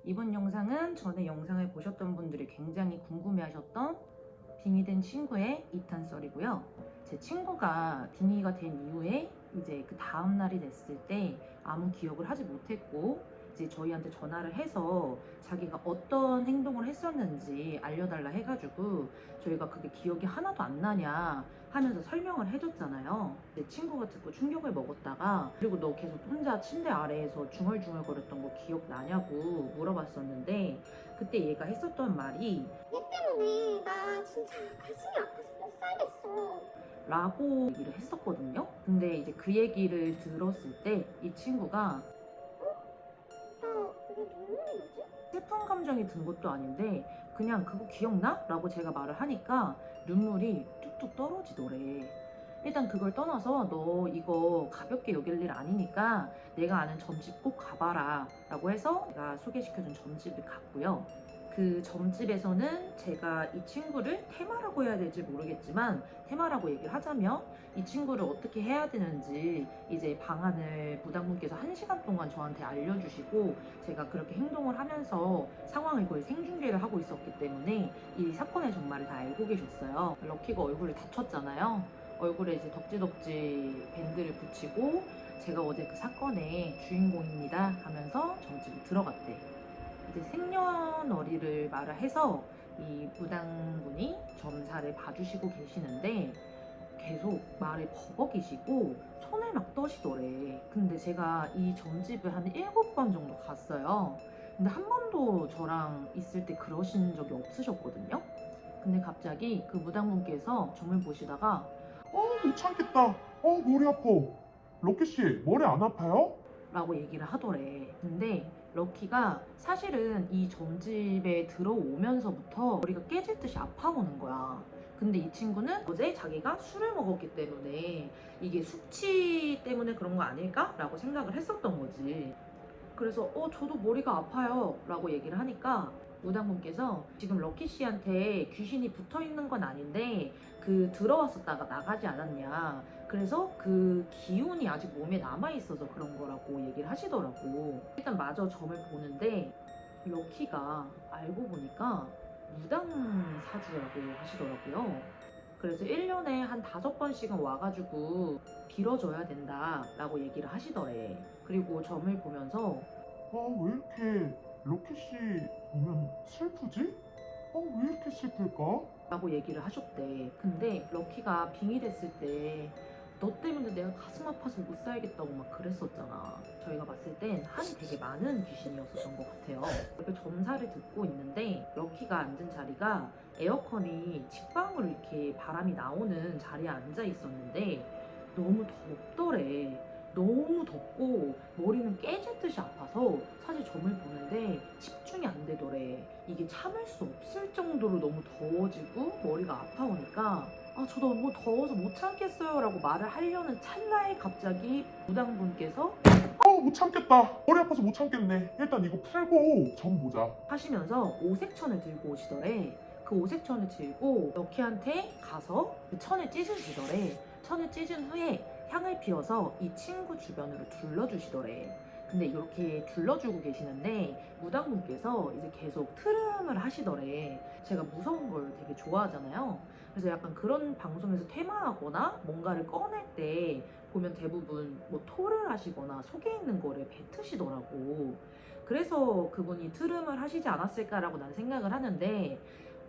이번 영상은 전에 영상을 보셨던 분들이 굉장히 궁금해하셨던 빙의 된 친구의 2탄 썰이고요. 제 친구가 빙의가 된 이후에 이제 그 다음 날이 됐을 때 아무 기억을 하지 못했고 이제 저희한테 전화를 해서 자기가 어떤 행동을 했었는지 알려달라 해가지고 저희가 그게 기억이 하나도 안 나냐 하면서 설명을 해줬잖아요. 내 친구가 듣고 충격을 먹었다가 그리고 너 계속 혼자 침대 아래에서 중얼중얼거렸던 거 기억나냐고 물어봤었는데 그때 얘가 했었던 말이 얘 때문에 나 진짜 가슴이 아파서 못 살겠어. 라고 얘기를 했었거든요. 근데 이제 그 얘기를 들었을 때 이 친구가 나 왜 눈물이 나지? 슬픈 감정이 든 것도 아닌데 그냥 그거 기억나? 라고 제가 말을 하니까 눈물이 뚝뚝 떨어지더래. 일단 그걸 떠나서 너 이거 가볍게 여길 일 아니니까 내가 아는 점집 꼭 가봐라 라고 해서 제가 소개시켜준 점집을 갔고요. 그 점집에서는 제가 이 친구를 테마라고 해야 될지 모르겠지만 테마라고 얘기를 하자면 이 친구를 어떻게 해야 되는지 이제 방안을 부장분께서 1시간 동안 저한테 알려주시고 제가 그렇게 행동을 하면서 상황을 거의 생중계를 하고 있었기 때문에 이 사건의 전말을 다 알고 계셨어요. 럭키가 얼굴을 다쳤잖아요. 얼굴에 이제 덕지덕지 밴드를 붙이고 제가 어제 그 사건의 주인공입니다 하면서 점집에 들어갔대. 이제 생년월일을 말을 해서 이 부당분이 점사를 봐주시고 계시는데 계속 말을 버벅이시고 손을 막 떠시더래. 근데 제가 이 점집을 한 7번 정도 갔어요. 근데 한 번도 저랑 있을 때 그러신 적이 없으셨거든요. 근데 갑자기 그 무당분께서 점을 보시다가 못 참겠다. 머리 아파. 럭키씨, 머리 안 아파요? 라고 얘기를 하더래. 근데 럭키가 사실은 이 점집에 들어오면서부터 머리가 깨질 듯이 아파오는 거야. 근데 이 친구는 어제 자기가 술을 먹었기 때문에 이게 숙취 때문에 그런 거 아닐까? 라고 생각을 했었던 거지. 그래서 저도 머리가 아파요 라고 얘기를 하니까 무당분께서 지금 럭키 씨한테 귀신이 붙어 있는 건 아닌데 그 들어왔었다가 나가지 않았냐, 그래서 그 기운이 아직 몸에 남아 있어서 그런 거라고 얘기를 하시더라고. 일단 마저 점을 보는데 럭키가 알고 보니까 무당 사주라고 하시더라고요. 그래서 1년에 한 5번씩은 와가지고 빌어줘야 된다라고 얘기를 하시더래. 그리고 점을 보면서 왜 이렇게 럭키씨 보면 슬프지? 왜 이렇게 슬플까? 라고 얘기를 하셨대. 근데 럭키가 빙의 됐을 때 너 때문에 내가 가슴 아파서 못 살겠다고 막 그랬었잖아. 저희가 봤을 땐 한이 되게 많은 귀신이었었던 것 같아요. 이렇게 점사를 듣고 있는데 럭키가 앉은 자리가 에어컨이 직방으로 이렇게 바람이 나오는 자리에 앉아 있었는데 너무 덥더래. 너무 덥고 머리는 깨질 듯이 아파서 사실 점을 보는데 집중이 안 되더래. 이게 참을 수 없을 정도로 너무 더워지고 머리가 아파오니까 저 너무 더워서 못 참겠어요 라고 말을 하려는 찰나에 갑자기 무당분께서 못 참겠다. 머리 아파서 못 참겠네. 일단 이거 풀고 점 보자. 하시면서 오색천을 들고 오시더래. 그 오색천을 들고 럭키한테 가서 그 천을 찢으시더래. 천을 찢은 후에 향을 피워서 이 친구 주변으로 둘러주시더래. 근데 이렇게 둘러주고 계시는데 무당분께서 이제 계속 트름을 하시더래. 제가 무서운 걸 되게 좋아하잖아요. 그래서 약간 그런 방송에서 퇴마하거나 뭔가를 꺼낼 때 보면 대부분 뭐 토를 하시거나 속에 있는 거를 뱉으시더라고. 그래서 그분이 트름을 하시지 않았을까라고 난 생각을 하는데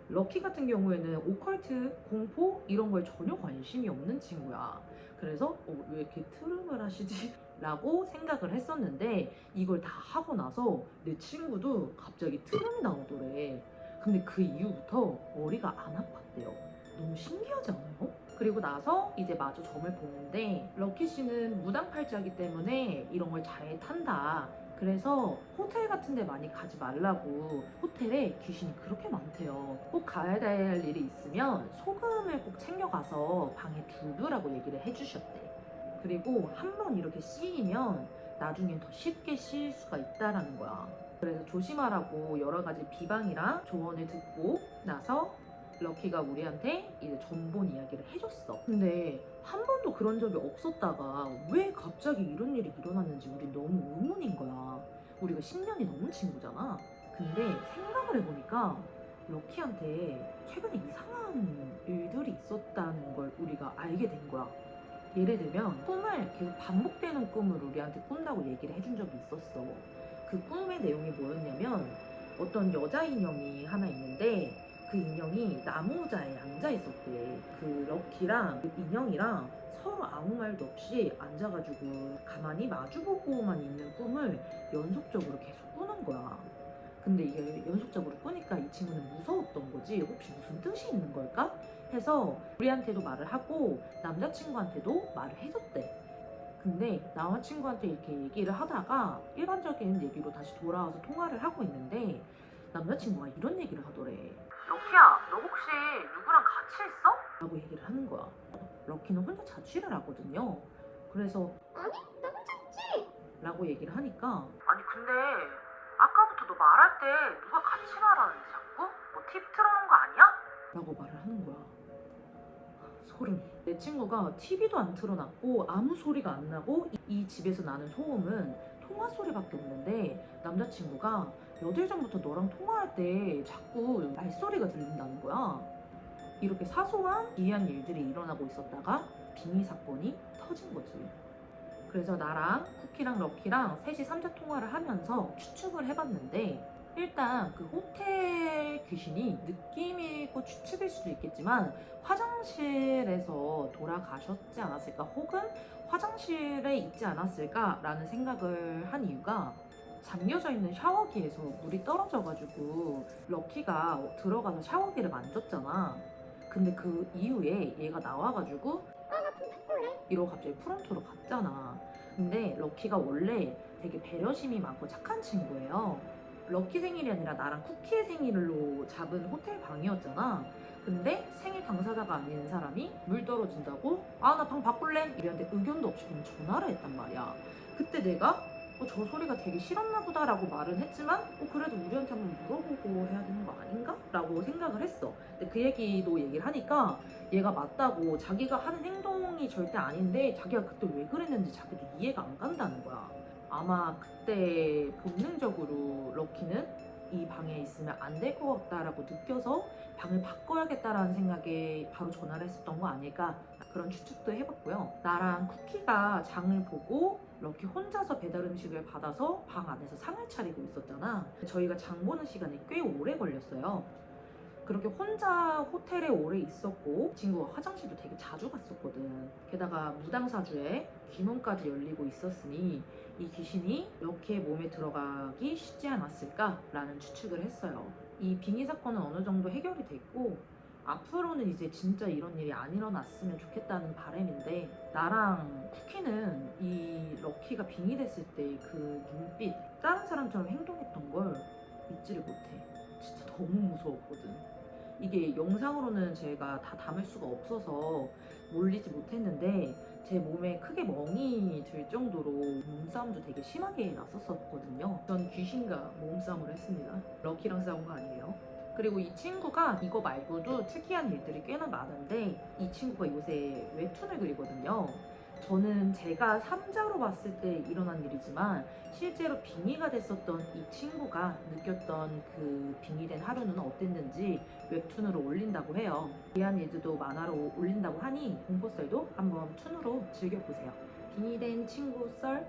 럭키 같은 경우에는 오컬트, 공포 이런 거에 전혀 관심이 없는 친구야. 그래서 왜 이렇게 트름을 하시지? 라고 생각을 했었는데 이걸 다 하고 나서 내 친구도 갑자기 트름이 나오더래. 근데 그 이후부터 머리가 안 아팠대요. 너무 신기하지 않아요? 그리고 나서 이제 마저 점을 보는데 럭키 씨는 무당팔자이기 때문에 이런 걸 잘 탄다. 그래서 호텔 같은 데 많이 가지 말라고. 호텔에 귀신이 그렇게 많대요. 꼭 가야 될 일이 있으면 소금을 꼭 챙겨가서 방에 두두라고 얘기를 해주셨대. 그리고 한 번 이렇게 씌이면 나중엔 더 쉽게 씌일 수가 있다라는 거야. 그래서 조심하라고 여러 가지 비방이랑 조언을 듣고 나서 럭키가 우리한테 이제 전본 이야기를 해줬어. 근데 한 번도 그런 적이 없었다가 왜 갑자기 이런 일이 일어났는지 우린 너무 의문인 거야. 우리가 10년이 넘은 친구잖아. 근데 생각을 해보니까 럭키한테 최근에 이상한 일들이 있었다는 걸 우리가 알게 된 거야. 예를 들면 꿈을 계속 반복되는 꿈을 우리한테 꾼다고 얘기를 해준 적이 있었어. 그 꿈의 내용이 뭐였냐면 어떤 여자 인형이 하나 있는데 그 인형이 나무 의자에 앉아 있었대. 그 럭키랑 그 인형이랑 서로 아무 말도 없이 앉아가지고 가만히 마주보고만 있는 꿈을 연속적으로 계속 꾸는 거야. 근데 이게 연속적으로 꾸니까 이 친구는 무서웠던 거지. 혹시 무슨 뜻이 있는 걸까? 해서 우리한테도 말을 하고 남자친구한테도 말을 해줬대. 근데 남자친구한테 이렇게 얘기를 하다가 일반적인 얘기로 다시 돌아와서 통화를 하고 있는데 남자친구가 이런 얘기를 하더래. 럭키야, 너 혹시 누구랑 같이 있어? 라고 얘기를 하는 거야. 럭키는 혼자 자취를 하거든요. 그래서 아니, 나 혼자 있지. 라고 얘기를 하니까 아니 근데 아까부터 너 말할 때 누가 같이 말하는지 자꾸? 뭐 팁 틀어놓은 거 아니야? 라고 말을 하는 거야. 소름. 내 친구가 TV도 안 틀어놨고 아무 소리가 안 나고 이 집에서 나는 소음은 통화 소리밖에 없는데 남자친구가 8일 전부터 너랑 통화할 때 자꾸 말소리가 들린다는 거야. 이렇게 사소한 기이한 일들이 일어나고 있었다가 빙의 사건이 터진 거지. 그래서 나랑 쿠키랑 럭키랑 셋이 3자 통화를 하면서 추측을 해봤는데 일단 그 호텔 귀신이 느낌이고 추측일 수도 있겠지만 화장실에서 돌아가셨지 않았을까 혹은 화장실에 있지 않았을까라는 생각을 한 이유가 잠겨져 있는 샤워기에서 물이 떨어져가지고 럭키가 들어가서 샤워기를 만졌잖아. 근데 그 이후에 얘가 나와가지고 나좀 바꿀래. 이러고 갑자기 프론트로 갔잖아. 근데 럭키가 원래 되게 배려심이 많고 착한 친구예요. 럭키 생일이 아니라 나랑 쿠키의 생일로 잡은 호텔 방이었잖아. 근데 생일 당사자가 아닌 사람이 물 떨어진다고 아 나 방 바꿀래? 이랬는데 의견도 없이 그냥 전화를 했단 말이야. 그때 내가 저 소리가 되게 싫었나 보다라고 말은 했지만 그래도 우리한테 한번 물어보고 해야 되는 거 아닌가? 라고 생각을 했어. 근데 그 얘기도 얘기를 하니까 얘가 맞다고 자기가 하는 행동이 절대 아닌데 자기가 그때 왜 그랬는지 자기도 이해가 안 간다는 거야. 아마 그때 본능적으로 럭키는 이 방에 있으면 안 될 것 같다라고 느껴서 방을 바꿔야겠다라는 생각에 바로 전화를 했었던 거 아닐까 그런 추측도 해봤고요. 나랑 쿠키가 장을 보고 럭키 혼자서 배달 음식을 받아서 방 안에서 상을 차리고 있었잖아. 저희가 장 보는 시간이 꽤 오래 걸렸어요. 그렇게 혼자 호텔에 오래 있었고 친구가 화장실도 되게 자주 갔었거든. 게다가 무당사주에 귀문까지 열리고 있었으니 이 귀신이 럭키의 몸에 들어가기 쉽지 않았을까라는 추측을 했어요. 이 빙의 사건은 어느 정도 해결이 됐고 앞으로는 이제 진짜 이런 일이 안 일어났으면 좋겠다는 바람인데 나랑 쿠키는 이 럭키가 빙의됐을 때 그 눈빛 다른 사람처럼 행동했던 걸 잊지를 못해. 진짜 너무 무서웠거든. 이게 영상으로는 제가 다 담을 수가 없어서 올리지 못했는데 제 몸에 크게 멍이 들 정도로 몸싸움도 되게 심하게 났었거든요. 전 귀신과 몸싸움을 했습니다. 럭키랑 싸운 거 아니에요. 그리고 이 친구가 이거 말고도 특이한 일들이 꽤나 많은데 이 친구가 요새 웹툰을 그리거든요. 저는 제가 3자로 봤을 때 일어난 일이지만 실제로 빙의가 됐었던 이 친구가 느꼈던 그 빙의된 하루는 어땠는지 웹툰으로 올린다고 해요. 기이한 일들도 만화로 올린다고 하니 공포썰도 한번 툰으로 즐겨보세요. 빙의된 친구 썰